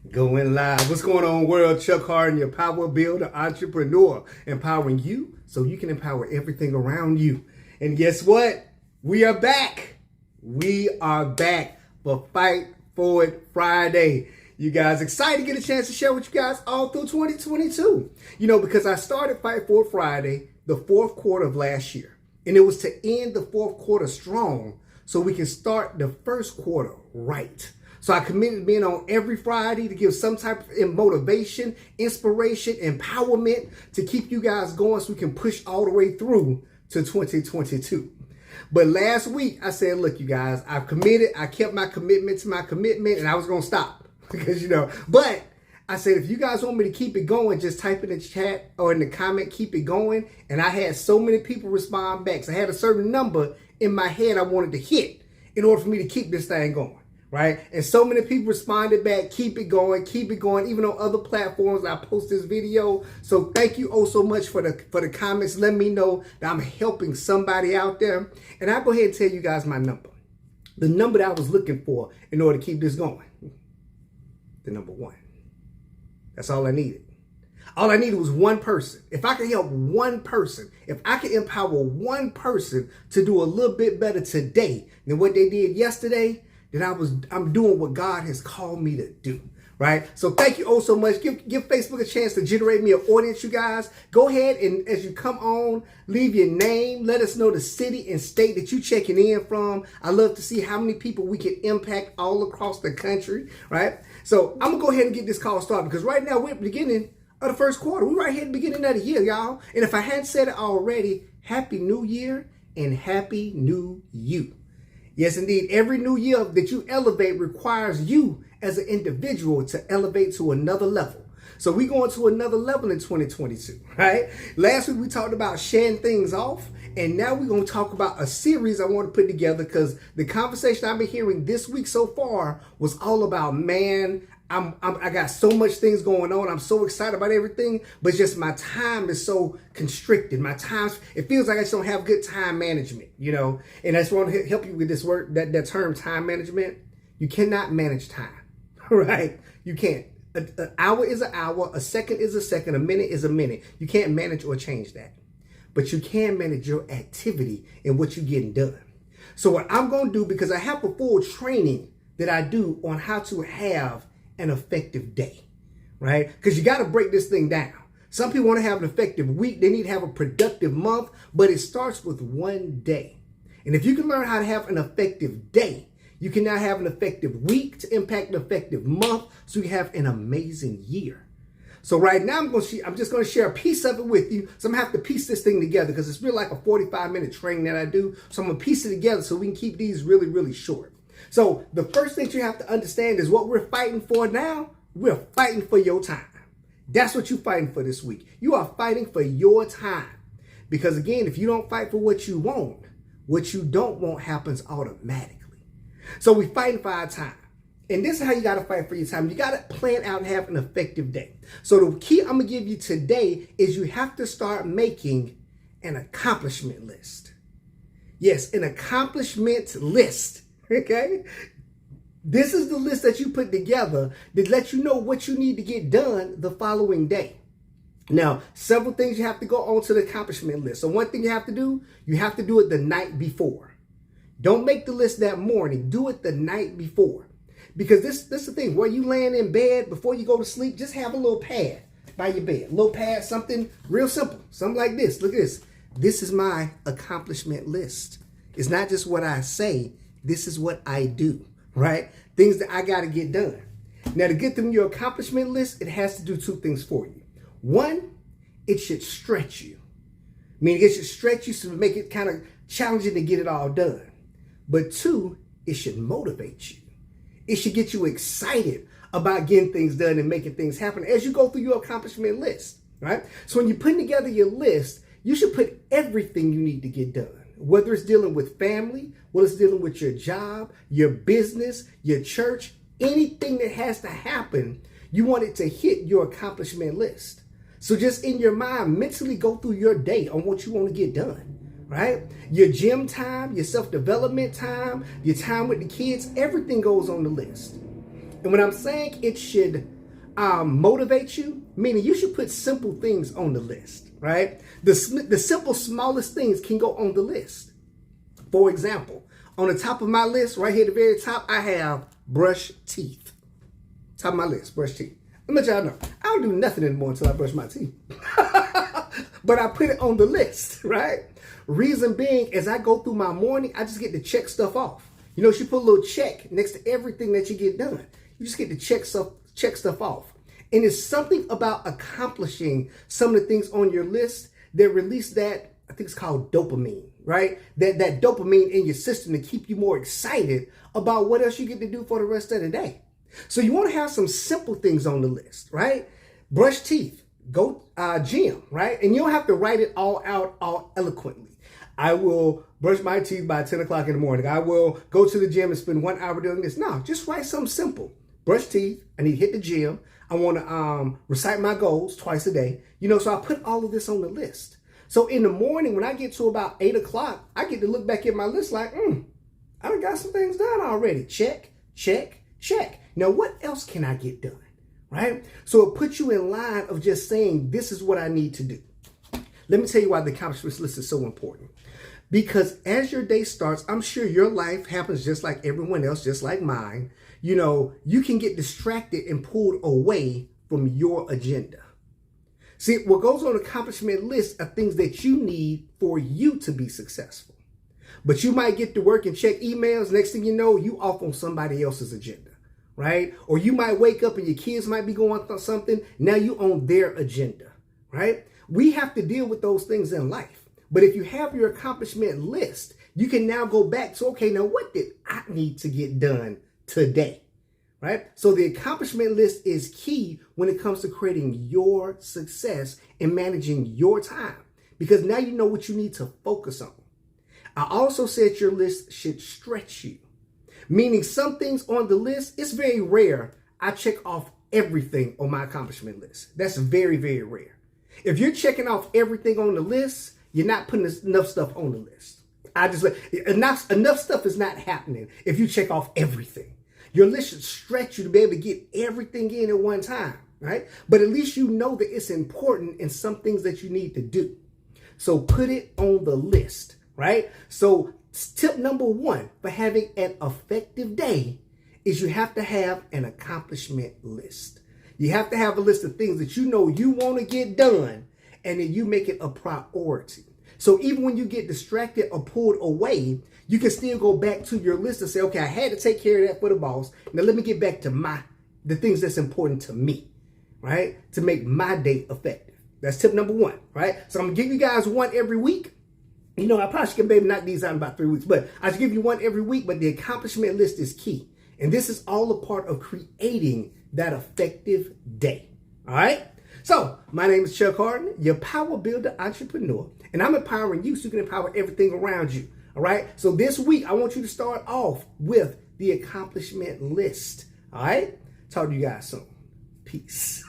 Going live. What's going on, world? Chuck Harden, your power builder, entrepreneur, empowering you so you can empower everything around you. And guess what? We are back. We are back for Fight For It Friday. You guys excited to get a chance to share with you guys all through 2022. Because I started Fight For It Friday the fourth quarter of last year. And it was to end the fourth quarter strong so we can start the first quarter right. So I committed to being on every Friday to give some type of motivation, inspiration, empowerment to keep you guys going so we can push all the way through to 2022. But last week I said, look, you guys, I've committed. I kept my commitment to my commitment and I was going to stop because, but I said, if you guys want me to keep it going, just type in the chat or in the comment, keep it going. And I had so many people respond back. So I had a certain number in my head I wanted to hit in order for me to keep this thing going. Right? And so many people responded back, keep it going, even on other platforms. I post this video. So thank you oh so much for the comments. Let me know that I'm helping somebody out there. And I'll go ahead and tell you guys my number. The number that I was looking for in order to keep this going. The number 1. That's all I needed. All I needed was one person. If I could help one person, if I could empower one person to do a little bit better today than what they did yesterday, then I'm doing what God has called me to do, right? So thank you oh so much. Give Facebook a chance to generate me an audience, you guys. Go ahead and as you come on, leave your name. Let us know the city and state that you're checking in from. I love to see how many people we can impact all across the country, right? So I'm going to go ahead and get this call started because right now we're at the beginning of the first quarter. We're right here at the beginning of the year, y'all. And if I hadn't said it already, Happy New Year and Happy New You. Yes, indeed. Every new year that you elevate requires you as an individual to elevate to another level. So we're going to another level in 2022, right? Last week we talked about shedding things off. And now we're going to talk about a series I want to put together because the conversation I've been hearing this week so far was all about, man, I got so much things going on. I'm so excited about everything, but just my time is so constricted. My time, it feels like I just don't have good time management, and I just want to help you with this word, that term, time management. You cannot manage time, right? You can't. An hour is an hour. A second is a second. A minute is a minute. You can't manage or change that, but you can manage your activity and what you're getting done. So what I'm going to do, because I have a full training that I do on how to have an effective day, right? Because you got to break this thing down. Some people want to have an effective week. They need to have a productive month, but it starts with one day. And if you can learn how to have an effective day, you can now have an effective week to impact an effective month so you have an amazing year. So right now I'm just going to share a piece of it with you. So I'm going to have to piece this thing together because it's really like a 45-minute training that I do. So I'm going to piece it together so we can keep these really, really short. So the first thing you have to understand is what we're fighting for now. We're fighting for your time. That's what you're fighting for this week. You are fighting for your time. Because again, if you don't fight for what you want, what you don't want happens automatically. So we're fighting for our time. And this is how you got to fight for your time. You got to plan out and have an effective day. So the key I'm going to give you today is you have to start making an accomplishment list. Yes, an accomplishment list. Okay? This is the list that you put together that lets you know what you need to get done the following day. Now, several things you have to go on to the accomplishment list. So one thing you have to do it the night before. Don't make the list that morning. Do it the night before. Because this is the thing. While you laying in bed before you go to sleep, just have a little pad by your bed. A little pad, something real simple. Something like this. Look at this. This is my accomplishment list. It's not just what I say. This is what I do, right? Things that I got to get done. Now, to get them your accomplishment list, it has to do two things for you. One, it should stretch you. Meaning it should stretch you to make it kind of challenging to get it all done. But two, it should motivate you. It should get you excited about getting things done and making things happen as you go through your accomplishment list, right? So when you're putting together your list, you should put everything you need to get done. Whether it's dealing with family, whether it's dealing with your job, your business, your church, anything that has to happen, you want it to hit your accomplishment list. So just in your mind, mentally go through your day on what you want to get done, right? Your gym time, your self-development time, your time with the kids, everything goes on the list. And when I'm saying it should motivate you, meaning you should put simple things on the list, right? The simple, smallest things can go on the list. For example, on the top of my list, right here at the very top, I have brush teeth. Top of my list, brush teeth. Let me let y'all know, I don't do nothing anymore until I brush my teeth. But I put it on the list, right? Reason being, as I go through my morning, I just get to check stuff off. You know, she put a little check next to everything that you get done. You just get to check stuff off. And it's something about accomplishing some of the things on your list that release that, I think it's called dopamine, right? That dopamine in your system to keep you more excited about what else you get to do for the rest of the day. So you want to have some simple things on the list, right? Brush teeth, go gym, right? And you don't have to write it all out all eloquently. I will brush my teeth by 10 o'clock in the morning. I will go to the gym and spend 1 hour doing this. No, just write something simple. Brush teeth. I need to hit the gym. I want to recite my goals twice a day. You know, so I put all of this on the list. So in the morning, when I get to about 8 o'clock, I get to look back at my list like, I done got some things done already. Check, check, check. Now, what else can I get done, right? So it puts you in line of just saying, this is what I need to do. Let me tell you why the accomplishments list is so important. Because as your day starts, I'm sure your life happens just like everyone else, just like mine. You know, you can get distracted and pulled away from your agenda. See, what goes on the accomplishment list are things that you need for you to be successful. But you might get to work and check emails. Next thing you know, you off on somebody else's agenda, right? Or you might wake up and your kids might be going through something. Now you on their agenda, right? We have to deal with those things in life. But if you have your accomplishment list, you can now go back to, okay, now what did I need to get done today, right? So the accomplishment list is key when it comes to creating your success and managing your time, because now you know what you need to focus on. I also said your list should stretch you, meaning some things on the list, it's very rare I check off everything on my accomplishment list. That's very, very rare. If you're checking off everything on the list, you're not putting enough stuff on the list. Enough stuff is not happening if you check off everything. Your list should stretch you to be able to get everything in at one time, right? But at least you know that it's important in some things that you need to do. So put it on the list, right? So tip number one for having an effective day is you have to have an accomplishment list. You have to have a list of things that you know you want to get done, and then you make it a priority. So even when you get distracted or pulled away, you can still go back to your list and say, okay, I had to take care of that for the boss. Now let me get back to the things that's important to me, right? To make my day effective. That's tip number one, right? So I'm gonna give you guys one every week. You know, I probably can maybe knock these out in about 3 weeks, but I should give you one every week, but the accomplishment list is key. And this is all a part of creating that effective day, all right? So, my name is Chuck Harden, your Power Builder Entrepreneur, and I'm empowering you so you can empower everything around you, all right? So this week, I want you to start off with the accomplishment list, all right? Talk to you guys soon. Peace.